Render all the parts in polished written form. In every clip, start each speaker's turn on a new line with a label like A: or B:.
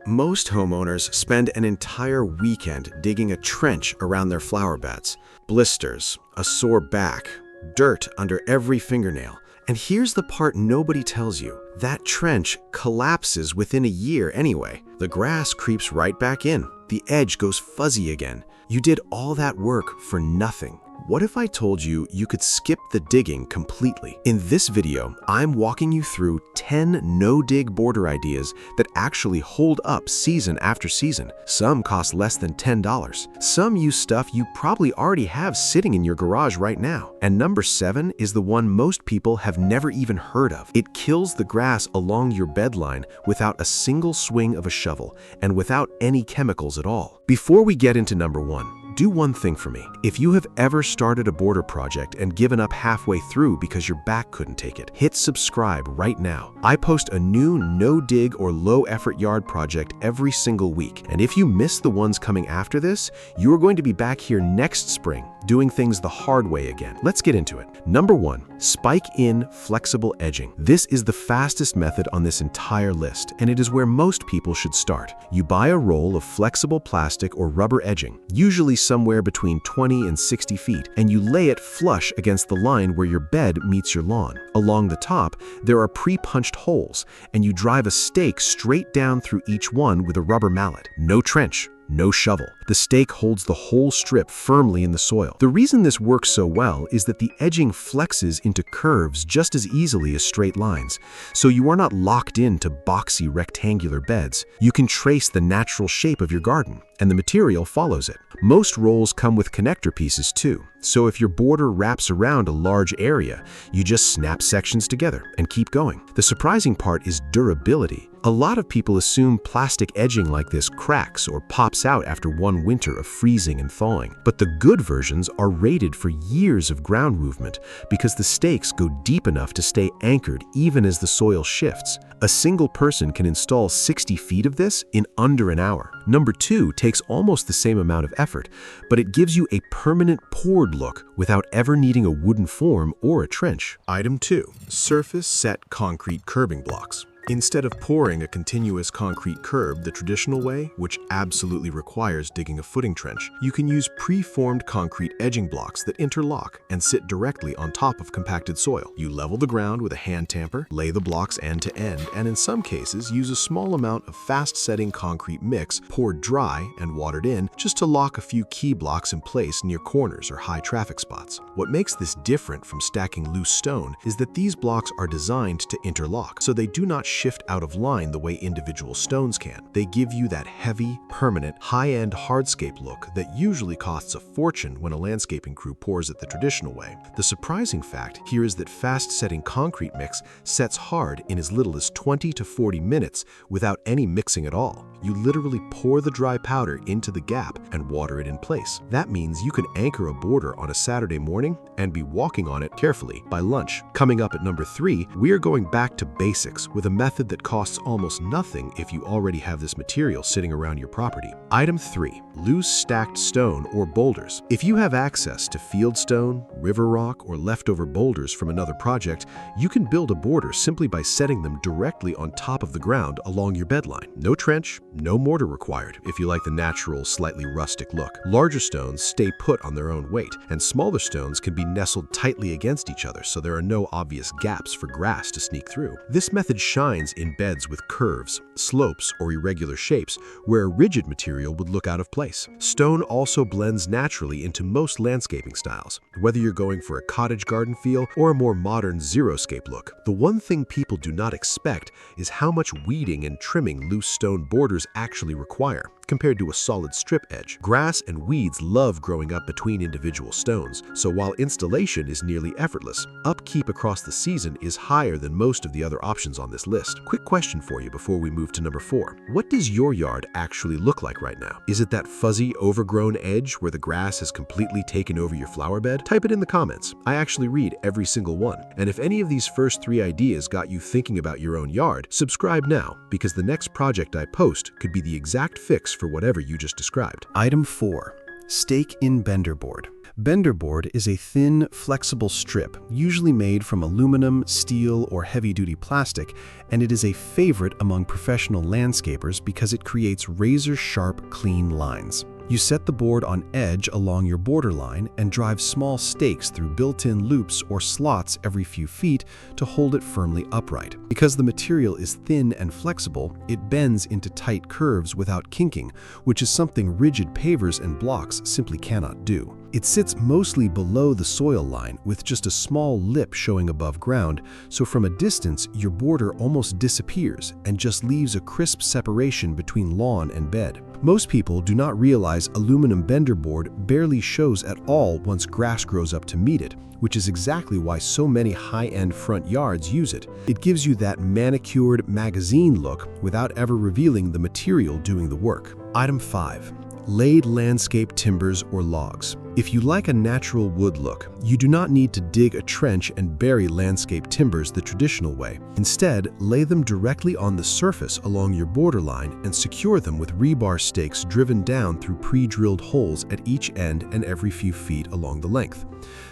A: Most homeowners spend an entire weekend digging a trench around their flower beds. Blisters, a sore back, dirt under every fingernail. And here's the part nobody tells you. That trench collapses within a year anyway. The grass creeps right back in. The edge goes fuzzy again. You did all that work for nothing. What if I told you you could skip the digging completely? In this video, I'm walking you through 10 no-dig border ideas that actually hold up season after season. Some cost less than $10. Some use stuff you probably already have sitting in your garage right now. And number 7 is the one most people have never even heard of. It kills the grass along your bedline without a single swing of a shovel and without any chemicals at all. Before we get into number 1, do one thing for me. If you have ever started a border project and given up halfway through because your back couldn't take it, hit subscribe right now. I post a new no-dig or low-effort yard project every single week. And if you miss the ones coming after this, you are going to be back here next spring doing things the hard way again. Let's get into it. Number 1, spike-in flexible edging. This is the fastest method on this entire list, and it is where most people should start. You buy a roll of flexible plastic or rubber edging, usually somewhere between 20 and 60 feet, and you lay it flush against the line where your bed meets your lawn. Along the top, there are pre-punched holes, and you drive a stake straight down through each one with a rubber mallet. No trench. No shovel. The stake holds the whole strip firmly in the soil. The reason this works so well is that the edging flexes into curves just as easily as straight lines, so you are not locked into boxy rectangular beds. You can trace the natural shape of your garden, and the material follows it. Most rolls come with connector pieces too, so if your border wraps around a large area, you just snap sections together and keep going. The surprising part is durability. A lot of people assume plastic edging like this cracks or pops out after one winter of freezing and thawing. But the good versions are rated for years of ground movement because the stakes go deep enough to stay anchored even as the soil shifts. A single person can install 60 feet of this in under an hour. Number 2 takes almost the same amount of effort, but it gives you a permanent poured look without ever needing a wooden form or a trench. Item 2, surface set concrete curbing blocks. Instead of pouring a continuous concrete curb the traditional way, which absolutely requires digging a footing trench, you can use pre-formed concrete edging blocks that interlock and sit directly on top of compacted soil. You level the ground with a hand tamper, lay the blocks end to end, and in some cases use a small amount of fast-setting concrete mix poured dry and watered in just to lock a few key blocks in place near corners or high traffic spots. What makes this different from stacking loose stone is that these blocks are designed to interlock, so they do not shift out of line the way individual stones can. They give you that heavy, permanent, high-end hardscape look that usually costs a fortune when a landscaping crew pours it the traditional way. The surprising fact here is that fast-setting concrete mix sets hard in as little as 20 to 40 minutes without any mixing at all. You literally pour the dry powder into the gap and water it in place. That means you can anchor a border on a Saturday morning and be walking on it carefully by lunch. Coming up at number 3, we are going back to basics with a method that costs almost nothing if you already have this material sitting around your property. Item 3, loose stacked stone or boulders. If you have access to field stone, river rock, or leftover boulders from another project, you can build a border simply by setting them directly on top of the ground along your bedline. No trench, no mortar required if you like the natural, slightly rustic look. Larger stones stay put on their own weight, and smaller stones can be nestled tightly against each other so there are no obvious gaps for grass to sneak through. This method shines in beds with curves, slopes, or irregular shapes where a rigid material would look out of place. Stone also blends naturally into most landscaping styles, whether you're going for a cottage garden feel or a more modern xeriscape look. The one thing people do not expect is how much weeding and trimming loose stone borders actually require compared to a solid strip edge. Grass and weeds love growing up between individual stones, so while installation is nearly effortless, upkeep across the season is higher than most of the other options on this list. Quick question for you before we move to number 4. What does your yard actually look like right now? Is it that fuzzy, overgrown edge where the grass has completely taken over your flower bed? Type it in the comments. I actually read every single one. And if any of these first 3 ideas got you thinking about your own yard, subscribe now, because the next project I post could be the exact fix for whatever you just described. Item 4, stake-in bender board. Bender board is a thin, flexible strip, usually made from aluminum, steel, or heavy-duty plastic, and it is a favorite among professional landscapers because it creates razor-sharp, clean lines. You set the board on edge along your borderline and drive small stakes through built-in loops or slots every few feet to hold it firmly upright. Because the material is thin and flexible, it bends into tight curves without kinking, which is something rigid pavers and blocks simply cannot do. It sits mostly below the soil line with just a small lip showing above ground, so from a distance your border almost disappears and just leaves a crisp separation between lawn and bed. Most people do not realize aluminum bender board barely shows at all once grass grows up to meet it, which is exactly why so many high-end front yards use it. It gives you that manicured magazine look without ever revealing the material doing the work. Item 5. Laid landscape timbers or logs. If you like a natural wood look, you do not need to dig a trench and bury landscape timbers the traditional way. Instead, lay them directly on the surface along your borderline and secure them with rebar stakes driven down through pre-drilled holes at each end and every few feet along the length.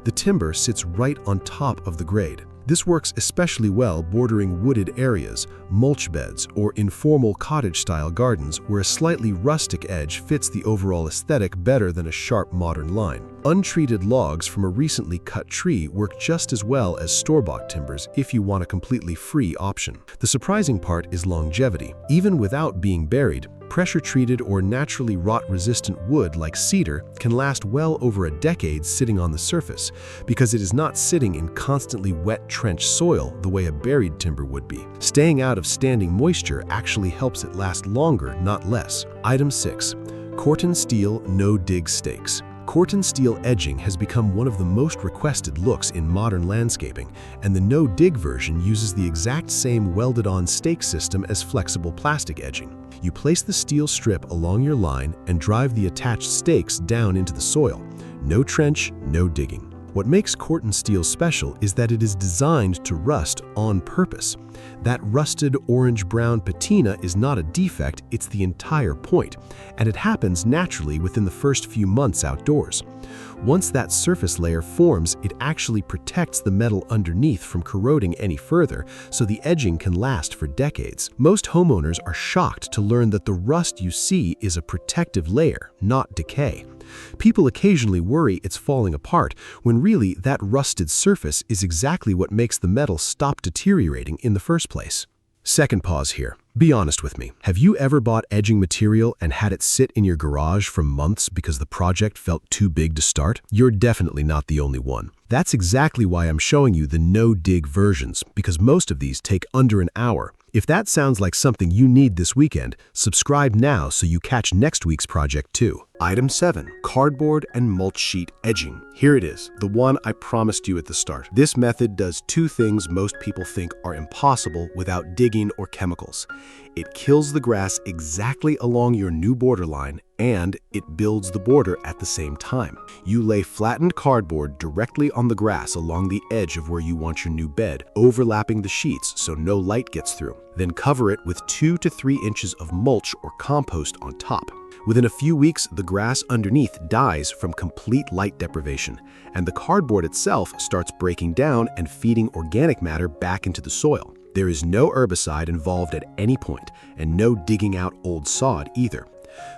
A: The timber sits right on top of the grade. This works especially well bordering wooded areas, mulch beds, or informal cottage-style gardens where a slightly rustic edge fits the overall aesthetic better than a sharp modern line. Untreated logs from a recently cut tree work just as well as store-bought timbers if you want a completely free option. The surprising part is longevity. Even without being buried, pressure-treated or naturally rot-resistant wood like cedar can last well over a decade sitting on the surface because it is not sitting in constantly wet trench soil the way a buried timber would be. Staying out of standing moisture actually helps it last longer, not less. Item 6. Corten steel no-dig stakes. Corten steel edging has become one of the most requested looks in modern landscaping, and the no-dig version uses the exact same welded-on stake system as flexible plastic edging. You place the steel strip along your line and drive the attached stakes down into the soil. No trench, no digging. What makes Corten steel special is that it is designed to rust on purpose. That rusted orange-brown patina is not a defect, it's the entire point, and it happens naturally within the first few months outdoors. Once that surface layer forms, it actually protects the metal underneath from corroding any further, so the edging can last for decades. Most homeowners are shocked to learn that the rust you see is a protective layer, not decay. People occasionally worry it's falling apart, when really that rusted surface is exactly what makes the metal stop deteriorating in the first place. Second pause here. Be honest with me. Have you ever bought edging material and had it sit in your garage for months because the project felt too big to start? You're definitely not the only one. That's exactly why I'm showing you the no-dig versions, because most of these take under an hour. If that sounds like something you need this weekend, subscribe now so you catch next week's project too. Item 7. Cardboard and mulch sheet edging. Here it is, the one I promised you at the start. This method does two things most people think are impossible without digging or chemicals. It kills the grass exactly along your new borderline, and it builds the border at the same time. You lay flattened cardboard directly on the grass along the edge of where you want your new bed, overlapping the sheets so no light gets through. Then cover it with 2 to 3 inches of mulch or compost on top. Within a few weeks, the grass underneath dies from complete light deprivation, and the cardboard itself starts breaking down and feeding organic matter back into the soil. There is no herbicide involved at any point, and no digging out old sod either.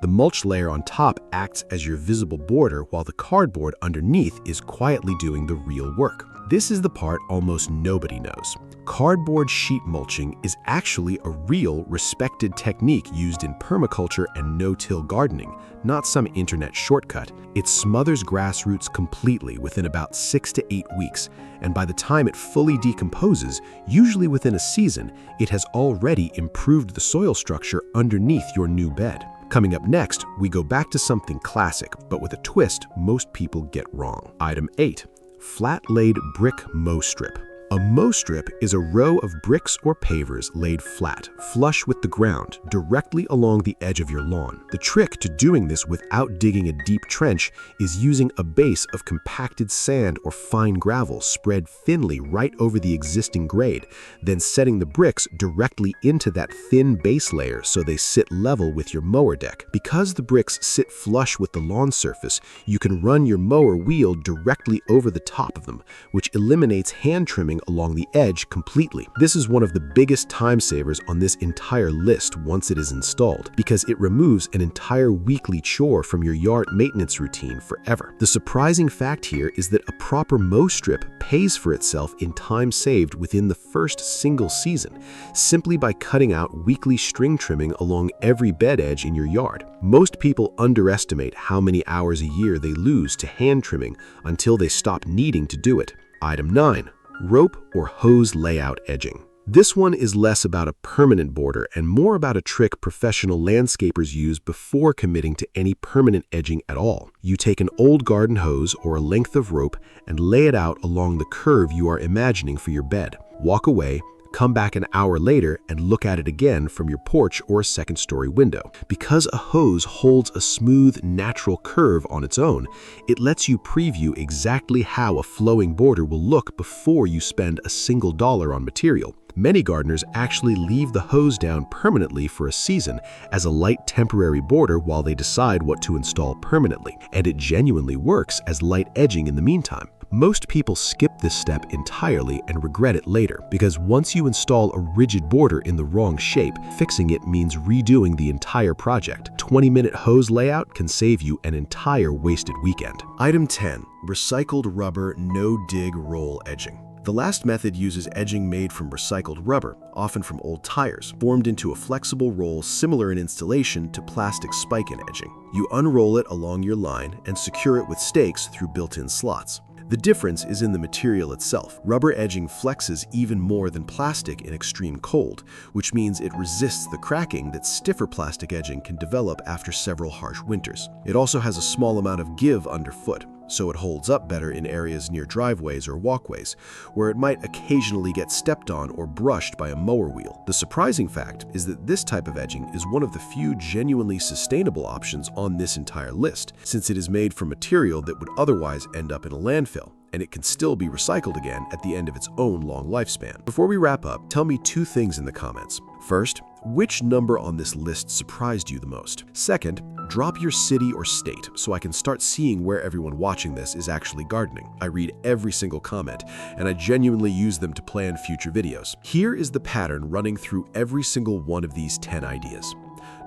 A: The mulch layer on top acts as your visible border while the cardboard underneath is quietly doing the real work. This is the part almost nobody knows. Cardboard sheet mulching is actually a real, respected technique used in permaculture and no-till gardening, not some internet shortcut. It smothers grass roots completely within about 6 to 8 weeks, and by the time it fully decomposes, usually within a season, it has already improved the soil structure underneath your new bed. Coming up next, we go back to something classic, but with a twist most people get wrong. Item 8. Flat-laid brick mow strip. A mow strip is a row of bricks or pavers laid flat, flush with the ground, directly along the edge of your lawn. The trick to doing this without digging a deep trench is using a base of compacted sand or fine gravel spread thinly right over the existing grade, then setting the bricks directly into that thin base layer so they sit level with your mower deck. Because the bricks sit flush with the lawn surface, you can run your mower wheel directly over the top of them, which eliminates hand trimming along the edge completely. This is one of the biggest time savers on this entire list once it is installed, because it removes an entire weekly chore from your yard maintenance routine forever. The surprising fact here is that a proper mow strip pays for itself in time saved within the first single season, simply by cutting out weekly string trimming along every bed edge in your yard. Most people underestimate how many hours a year they lose to hand trimming until they stop needing to do it. Item 9. Rope or hose layout edging. This one is less about a permanent border and more about a trick professional landscapers use before committing to any permanent edging at all. You take an old garden hose or a length of rope and lay it out along the curve you are imagining for your bed. Walk away, come back an hour later and look at it again from your porch or a second-story window. Because a hose holds a smooth, natural curve on its own, it lets you preview exactly how a flowing border will look before you spend a single dollar on material. Many gardeners actually leave the hose down permanently for a season as a light temporary border while they decide what to install permanently, and it genuinely works as light edging in the meantime. Most people skip this step entirely and regret it later, because once you install a rigid border in the wrong shape, fixing it means redoing the entire project. 20-minute hose layout can save you an entire wasted weekend. Item 10. Recycled rubber no-dig roll edging. The last method uses edging made from recycled rubber, often from old tires, formed into a flexible roll similar in installation to plastic spike-in edging. You unroll it along your line and secure it with stakes through built-in slots. The difference is in the material itself. Rubber edging flexes even more than plastic in extreme cold, which means it resists the cracking that stiffer plastic edging can develop after several harsh winters. It also has a small amount of give underfoot, so it holds up better in areas near driveways or walkways, where it might occasionally get stepped on or brushed by a mower wheel. The surprising fact is that this type of edging is one of the few genuinely sustainable options on this entire list, since it is made from material that would otherwise end up in a landfill, and it can still be recycled again at the end of its own long lifespan. Before we wrap up, tell me 2 things in the comments. First, which number on this list surprised you the most? Second, drop your city or state so I can start seeing where everyone watching this is actually gardening. I read every single comment, and I genuinely use them to plan future videos. Here is the pattern running through every single one of these 10 ideas.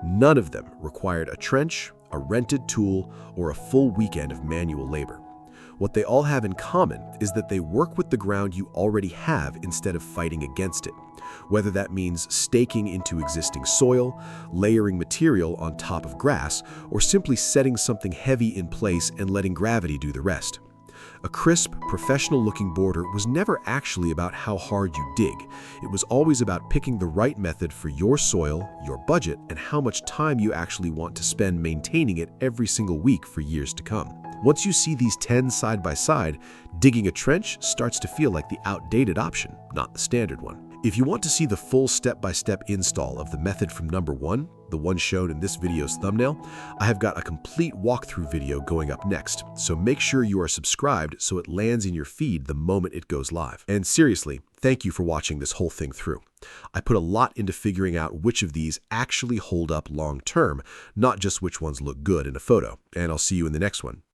A: None of them required a trench, a rented tool, or a full weekend of manual labor. What they all have in common is that they work with the ground you already have instead of fighting against it, whether that means staking into existing soil, layering material on top of grass, or simply setting something heavy in place and letting gravity do the rest. A crisp, professional-looking border was never actually about how hard you dig. It was always about picking the right method for your soil, your budget, and how much time you actually want to spend maintaining it every single week for years to come. Once you see these 10 side by side, digging a trench starts to feel like the outdated option, not the standard one. If you want to see the full step-by-step install of the method from number 1, the one shown in this video's thumbnail, I have got a complete walkthrough video going up next, so make sure you are subscribed so it lands in your feed the moment it goes live. And seriously, thank you for watching this whole thing through. I put a lot into figuring out which of these actually hold up long-term, not just which ones look good in a photo. And I'll see you in the next one.